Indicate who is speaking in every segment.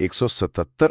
Speaker 1: 177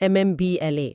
Speaker 2: MMBLA।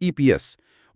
Speaker 1: EPS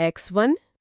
Speaker 2: X1।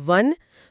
Speaker 2: 1,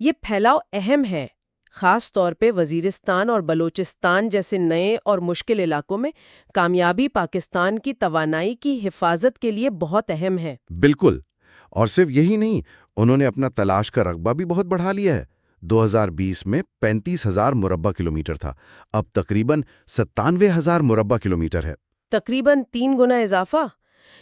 Speaker 2: یہ پھیلاؤ اہم ہے، خاص طور پہ وزیرستان اور بلوچستان جیسے نئے اور مشکل علاقوں میں کامیابی پاکستان کی توانائی کی حفاظت کے لیے بہت اہم ہے۔
Speaker 3: بالکل، اور صرف یہی نہیں، انہوں نے اپنا تلاش کا رقبہ بھی بہت بڑھا لیا ہے۔ 2020 میں 35,000 مربع کلومیٹر تھا، اب تقریباً 97,000 مربع کلومیٹر ہے۔
Speaker 2: تقریباً 3 گنا اضافہ۔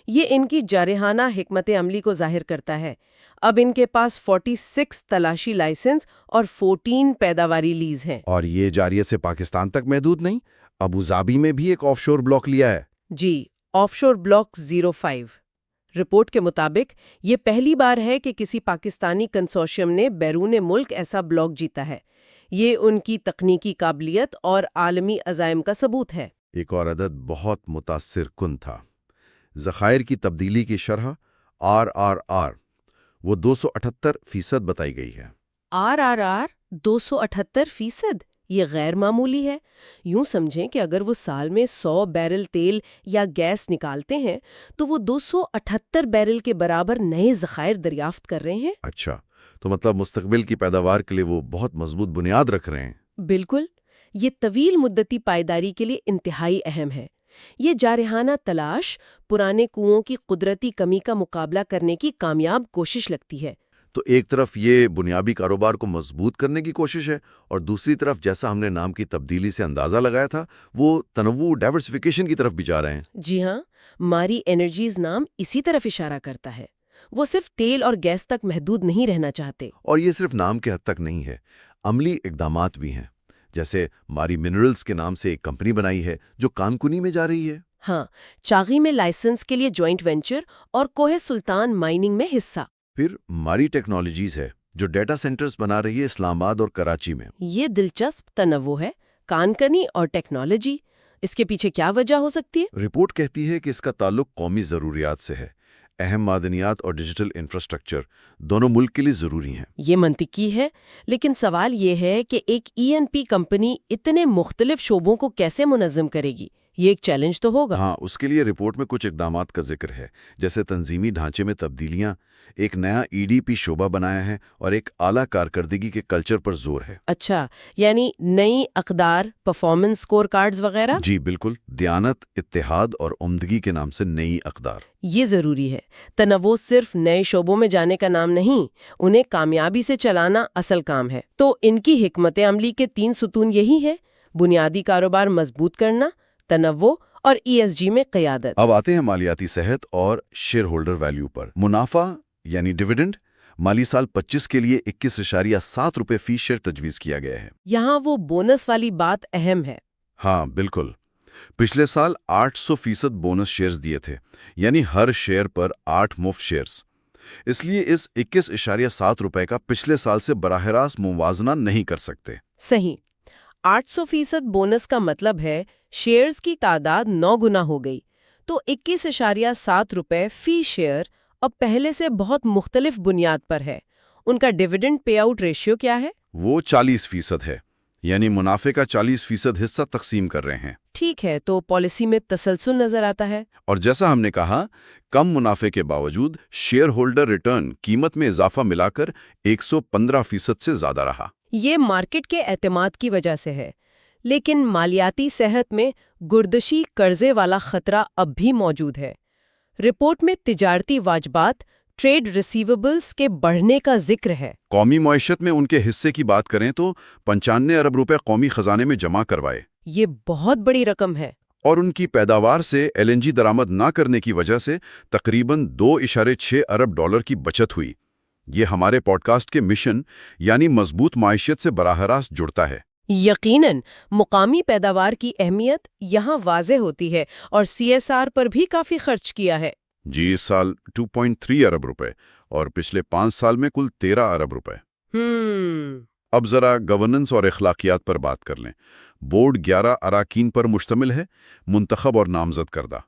Speaker 2: یہ ان کی جارحانہ حکمت عملی کو ظاہر کرتا ہے۔ اب ان کے پاس 46 تلاشی لائسنس اور 14 پیداواری لیز ہیں۔
Speaker 3: اور یہ جاریت سے پاکستان تک محدود نہیں، ابو ظہبی میں بھی ایک آف شور بلاک لیا ہے۔
Speaker 2: جی، آف شور بلاک 05۔ رپورٹ کے مطابق یہ پہلی بار ہے کہ کسی پاکستانی کنسورشیم نے بیرون ملک ایسا بلاک جیتا ہے۔ یہ ان کی تکنیکی قابلیت اور عالمی عزائم کا ثبوت ہے۔
Speaker 3: ایک اور عدد بہت متاثر کن تھا۔ ذخائر کی تبدیلی کی شرح RRR وہ 278% بتائی گئی ہے۔
Speaker 2: RRR 278%؟ یہ غیر معمولی ہے۔ یوں سمجھیں کہ اگر وہ سال میں 100 بیرل تیل یا گیس نکالتے ہیں تو وہ 278 بیرل کے برابر نئے ذخائر دریافت کر رہے ہیں۔
Speaker 3: اچھا، تو مطلب مستقبل کی پیداوار کے لیے وہ بہت مضبوط بنیاد رکھ رہے ہیں۔
Speaker 2: بالکل، یہ طویل مدتی پائیداری کے لیے انتہائی اہم ہے۔ یہ جارحانہ تلاش پرانے کنوؤں کی قدرتی کمی کا مقابلہ کرنے کی کامیاب کوشش لگتی ہے۔
Speaker 3: تو ایک طرف یہ بنیادی کاروبار کو مضبوط کرنے کی کوشش ہے، اور دوسری طرف جیسا ہم نے نام کی تبدیلی سے اندازہ لگایا تھا، وہ تنوع ڈائیورسفیکیشن کی طرف بھی جا رہے ہیں۔
Speaker 2: جی ہاں، ماری انرجیز نام اسی طرف اشارہ کرتا ہے۔ وہ صرف تیل اور گیس تک محدود نہیں رہنا چاہتے۔
Speaker 3: اور یہ صرف نام کے حد تک نہیں ہے، عملی اقدامات بھی ہیں، جیسے ماری منرلز کے نام سے ایک کمپنی بنائی ہے جو کانکنی میں جا رہی ہے۔
Speaker 2: ہاں، چاغی میں لائسنس کے لیے جوائنٹ وینچر اور کوہ سلطان مائننگ میں حصہ۔
Speaker 3: پھر ماری ٹیکنالوجیز ہے جو ڈیٹا سینٹرز بنا رہی ہے اسلام آباد اور کراچی میں۔
Speaker 2: یہ دلچسپ تنوع ہے، کانکنی اور ٹیکنالوجی۔ اس کے پیچھے کیا وجہ ہو سکتی ہے؟
Speaker 3: رپورٹ کہتی ہے کہ اس کا تعلق قومی ضروریات سے ہے۔ اہم معدنیات اور ڈیجیٹل انفراسٹرکچر دونوں ملک کے لیے ضروری ہیں۔
Speaker 2: یہ منطقی ہے، لیکن سوال یہ ہے کہ ایک ENP کمپنی اتنے مختلف شعبوں کو کیسے منظم کرے گی؟ یہ ایک چیلنج تو ہوگا۔
Speaker 3: ہاں، اس کے لیے رپورٹ میں کچھ اقدامات کا ذکر ہے، جیسے تنظیمی ڈھانچے میں تبدیلیاں، ایک نیا EDP شعبہ بنایا ہے، اور ایک اعلیٰ کارکردگی کے کلچر پر زور ہے۔
Speaker 2: اچھا، یعنی نئی اقدار، پرفارمنس اسکور کارڈز وغیرہ؟
Speaker 3: جی بالکل، دیانت، اتحاد اور عمدگی کے نام سے نئی اقدار۔
Speaker 2: یہ ضروری ہے۔ تنوع صرف نئے شعبوں میں جانے کا نام نہیں، انہیں کامیابی سے چلانا اصل کام ہے۔ تو ان کی حکمت عملی کے 3 ستون یہی ہے: بنیادی کاروبار مضبوط کرنا، تنوع اور ESG میں قیادت۔
Speaker 3: اب آتے ہیں مالیاتی صحت اور شیئر ہولڈر ویلیو پر۔ منافع یعنی ڈیویڈنڈ مالی سال 25 کے لیے 21.7 روپے فی شیئر تجویز کیا گیا ہے۔
Speaker 2: یہاں وہ بونس والی بات اہم ہے۔
Speaker 3: ہاں بالکل، پچھلے سال 800% بونس شیئرز دیے تھے، یعنی ہر شیئر پر 8 مفت شیئرز۔ اس لیے اس 21.7 روپے کا پچھلے سال سے براہ راست موازنہ نہیں کر سکتے۔
Speaker 2: صحیح، 800% بونس کا مطلب ہے شیئرز کی تعداد 9 گنا ہو گئی، تو 21.7 روپے فی شیئر اب پہلے سے بہت مختلف بنیاد پر ہے۔ ان کا ڈیویڈنڈ پے آؤٹ ریشیو کیا ہے؟
Speaker 3: وہ 40% ہے، یعنی منافع کا 40% حصہ تقسیم کر رہے ہیں۔
Speaker 2: ٹھیک ہے، تو پالیسی میں تسلسل نظر آتا ہے۔
Speaker 3: اور جیسا ہم نے کہا، کم منافع کے باوجود شیئر ہولڈر ریٹرن قیمت میں اضافہ ملا کر 115% سے زیادہ رہا۔
Speaker 2: یہ مارکیٹ کے اعتماد کی وجہ سے ہے، لیکن مالیاتی صحت میں گردشی قرضے والا خطرہ اب بھی موجود ہے۔ رپورٹ میں تجارتی واجبات، ٹریڈ ریسیویبلز کے بڑھنے کا ذکر ہے۔
Speaker 3: قومی معیشت میں ان کے حصے کی بات کریں تو 95 ارب روپے قومی خزانے میں جمع کروائے۔
Speaker 2: یہ بہت بڑی رقم ہے۔
Speaker 3: اور ان کی پیداوار سے LNG درآمد نہ کرنے کی وجہ سے تقریباً 2.6 ارب ڈالر کی بچت ہوئی۔ یہ ہمارے پوڈ کاسٹ کے مشن یعنی مضبوط معیشت سے براہ راست جڑتا ہے۔
Speaker 2: یقیناً مقامی پیداوار کی اہمیت یہاں واضح ہوتی ہے، اور CSR پر بھی کافی خرچ کیا ہے۔
Speaker 3: جی، اس سال 2.3 ارب روپے اور پچھلے 5 سال میں کل 13 ارب روپے۔ اب ذرا گورننس اور اخلاقیات پر بات کر لیں۔ بورڈ 11 اراکین پر مشتمل ہے، منتخب اور نامزد کردہ۔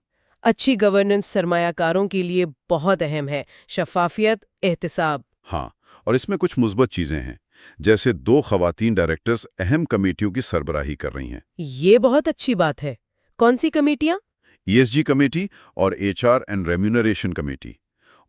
Speaker 2: اچھی گورننس سرمایہ کاروں کے لیے بہت اہم ہے۔ شفافیت، احتساب۔
Speaker 3: ہاں، اور اس میں کچھ مثبت چیزیں ہیں، جیسے 2 خواتین ڈائریکٹرز اہم کمیٹیوں کی سربراہی کر رہی ہیں۔
Speaker 2: یہ بہت اچھی بات ہے۔ کون سی کمیٹیاں؟
Speaker 3: ESG کمیٹی اور HR اینڈ ریمیونریشن کمیٹی۔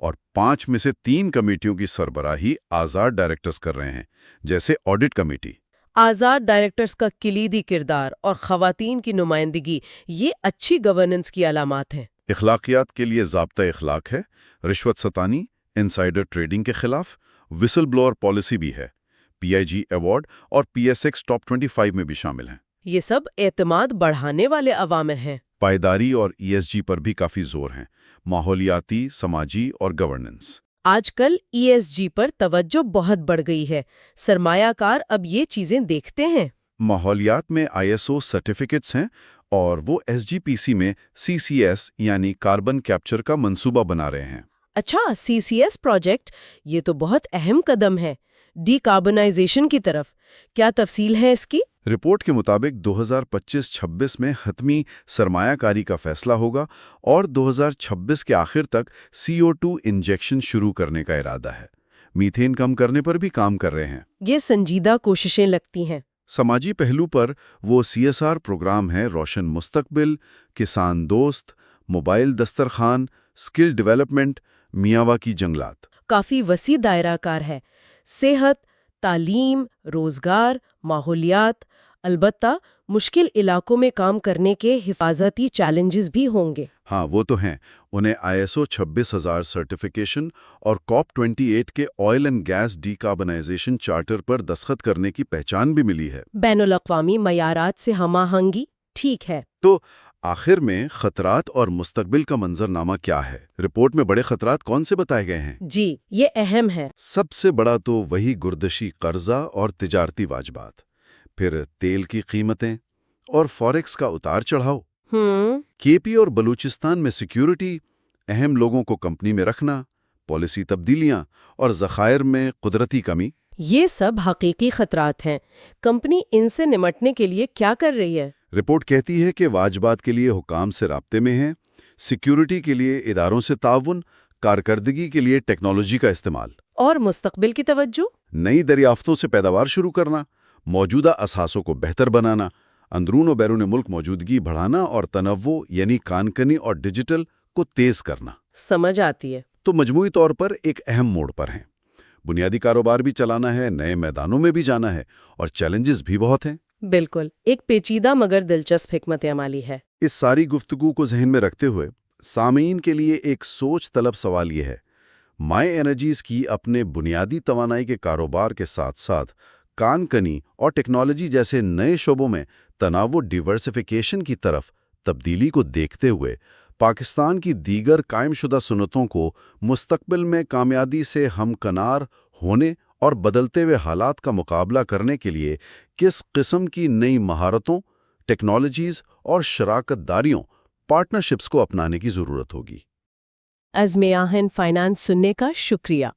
Speaker 3: اور 5 میں سے 3 کمیٹیوں کی سربراہی آزاد ڈائریکٹرز کر رہے ہیں، جیسے آڈٹ کمیٹی۔
Speaker 2: آزاد ڈائریکٹرز کا کلیدی کردار اور خواتین کی نمائندگی یہ اچھی گورننس کی علامات ہیں۔
Speaker 3: اخلاقیات کے لیے ضابطہ اخلاق ہے، رشوت ستانی، انسائیڈر ٹریڈنگ کے خلاف، وسل بلوئر پالیسی بھی ہے، PIG ایوارڈ اور PSX ٹاپ 25 میں بھی شامل ہیں۔
Speaker 2: یہ سب اعتماد بڑھانے والے عوامل ہیں۔
Speaker 3: پائیداری اور ESG پر بھی کافی زور ہیں، ماحولیاتی، سماجی اور گورننس۔
Speaker 2: آج کل ESG پر توجہ بہت بڑھ گئی ہے۔ سرمایہ کار اب یہ چیزیں دیکھتے ہیں۔
Speaker 3: ماحولیات میں ISO سرٹیفکیٹس ہیں اور وہ SGPC میں CCS یعنی کاربن کیپچر کا منصوبہ بنا رہے ہیں۔
Speaker 2: اچھا، CCS پروجیکٹ، یہ تو بہت اہم قدم ہے ڈی کاربنائزیشن کی طرف۔ کیا تفصیل ہے اس کی؟
Speaker 3: رپورٹ کے مطابق 2025-26 میں حتمی سرمایہ کاری کا فیصلہ ہوگا اور 2026 کے آخر تک CO2 انجیکشن شروع کرنے کا ارادہ ہے۔ میتھین کم کرنے پر بھی کام کر رہے ہیں۔
Speaker 2: یہ سنجیدہ کوششیں لگتی ہیں۔
Speaker 3: سماجی پہلو پر وہ CSR پروگرام ہیں روشن مستقبل، کسان دوست، موبائل دسترخوان، اسکل ڈیولپمنٹ، میاواکی جنگلات۔
Speaker 2: کافی وسیع دائرہ کار ہے۔ صحت، تعلیم، روزگار، ماحولیات، البتہ مشکل علاقوں میں کام کرنے کے حفاظتی چیلنجز بھی ہوں گے۔
Speaker 3: ہاں، وہ تو ہیں۔ انہیں ISO 26000 سرٹیفیکیشن اور COP28 کے oil and gas decarbonisation charter پر دستخط کرنے کی پہچان بھی ملی ہے۔
Speaker 2: بین الاقوامی معیارات سے ہم آہنگی، ٹھیک ہے۔
Speaker 3: تو آخر میں خطرات اور مستقبل کا منظرنامہ کیا ہے؟ رپورٹ میں بڑے خطرات کون سے بتائے گئے ہیں؟
Speaker 2: جی، یہ اہم ہے۔
Speaker 3: سب سے بڑا تو وہی گردشی قرضہ اور تجارتی واجبات، پھر تیل کی قیمتیں اور فوریکس کا اتار چڑھاؤ، KP اور بلوچستان میں سیکیورٹی، اہم لوگوں کو کمپنی میں رکھنا، پالیسی تبدیلیاں اور ذخائر میں قدرتی کمی۔
Speaker 2: یہ سب حقیقی خطرات ہیں۔ کمپنی ان سے نمٹنے کے لیے کیا کر رہی ہے؟
Speaker 3: رپورٹ کہتی ہے کہ واجبات کے لیے حکام سے رابطے میں ہیں، سیکیورٹی کے لیے اداروں سے تعاون، کارکردگی کے لیے ٹیکنالوجی کا استعمال،
Speaker 2: اور مستقبل کی توجہ؟
Speaker 3: نئی دریافتوں سے پیداوار شروع کرنا، موجودہ اثاثوں کو بہتر بنانا، اندرون و بیرون ملک موجودگی بڑھانا اور تنوع یعنی کانکنی اور ڈیجیٹل کو تیز کرنا۔
Speaker 2: سمجھ آتی ہے۔
Speaker 3: تو مجموعی طور پر ایک اہم موڑ پر ہیں۔ بنیادی کاروبار بھی چلانا ہے، نئے میدانوں میں بھی جانا ہے اور چیلنجز بھی بہت ہیں۔ بالکل،
Speaker 2: ایک پیچیدہ مگر دلچسپ حکمت عملی ہے۔
Speaker 3: اس ساری گفتگو کو ذہن میں رکھتے ہوئے سامعین کے لیے ایک سوچ طلب سوال یہ ہے، مائع انرجیز کی اپنے بنیادی توانائی کے کاروبار کے ساتھ ساتھ کان کنی اور ٹیکنالوجی جیسے نئے شعبوں میں تنوع ڈیورسفیکیشن کی طرف تبدیلی کو دیکھتے ہوئے پاکستان کی دیگر قائم شدہ صنعتوں کو مستقبل میں کامیابی سے ہمکنار ہونے اور بدلتے ہوئے حالات کا مقابلہ کرنے کے لیے کس قسم کی نئی مہارتوں، ٹیکنالوجیز اور شراکت داریوں، پارٹنرشپس کو اپنانے کی ضرورت ہوگی۔
Speaker 2: عزم آہن فائنانس سننے کا شکریہ۔